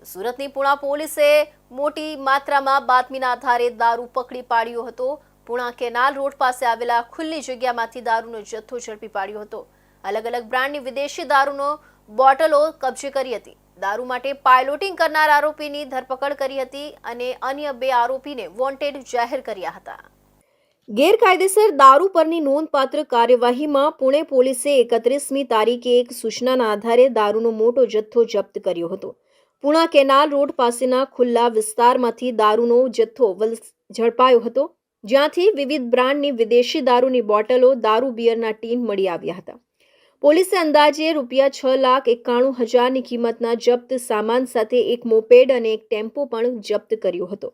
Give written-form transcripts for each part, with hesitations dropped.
સુરતની પુણા પોલીસે મોટી માત્રામાં બાતમીના આધારે દારૂ પકડી પાડ્યો હતો। પુણા કેનાલ રોડ પાસે આવેલા ખુલ્લી જગ્યામાંથી દારૂનો જથ્થો ઝડપી પાડ્યો હતો। અલગ અલગ બ્રાન્ડની વિદેશી દારૂનો બોટલો કબજે કરી હતી। દારૂ માટે પાયલોટિંગ કરનાર આરોપીની ધરપકડ કરી હતી અને અન્ય 2 આરોપીને વોન્ટેડ જાહેર કર્યા હતા। ગેરકાયદેસર દારૂ પરની નોંધપાત્ર કાર્યવાહીમાં પુણે પોલીસે 31મી તારીખે એક સૂચનાના આધારે દારૂનો મોટો જથ્થો જપ્ત કર્યો હતો। પુણા કેનાલ રોડ પાસેના ખુલ્લા વિસ્તારમાંથી દારૂનો જથ્થો ઝડપાયો હતો, જ્યાંથી વિવિધ બ્રાન્ડની વિદેશી દારૂની બોટલો, દારૂ બિયરના ટીન મળી આવ્યા હતા। પોલીસે અંદાજે ₹6,91,000ની કિંમતના જપ્ત સામાન સાથે એક મોપેડ અને એક ટેમ્પો પણ જપ્ત કર્યો હતો।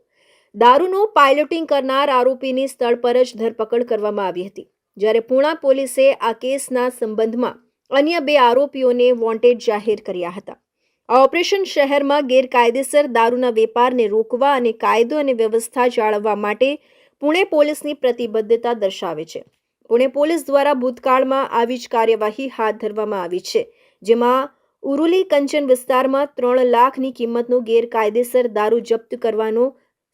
દારૂનો પાયલોટિંગ કરનાર આરોપીની સ્થળ પર જ ધરપકડ કરવામાં આવી હતી, જ્યારે પુણા પોલીસે આ કેસના સંબંધમાં અન્ય 2 આરોપીઓને વોન્ટેડ જાહેર કર્યા હતા। આ ઓપરેશન શહેરમાં ગેરકાયદેસર દારૂના વેપારને રોકવા અને કાયદો અને વ્યવસ્થા જાળવવા માટે પુણે પોલીસની પ્રતિબદ્ધતા દર્શાવે છે। પુણે પોલીસ દ્વારા ભૂતકાળમાં આવી જ કાર્યવાહી હાથ ધરવામાં આવી છે, જેમાં ઉરુલી કંચન વિસ્તારમાં 3 લાખની કિંમતનો ગેરકાયદેસર દારૂ જપ્ત કરવાનો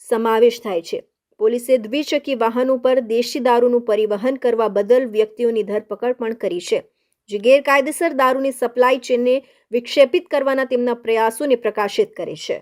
સમાવેશ થાય છે। પોલીસે દ્વિચક્રી વાહનો પર દેશી દારૂનું પરિવહન કરવા બદલ વ્યક્તિઓની ધરપકડ પણ કરી છે, જે ગેરકાયદેસર દારૂની સપ્લાય ચેનને વિક્ષેપિત કરવાના તેમના પ્રયાસોને પ્રકાશિત કરે છે।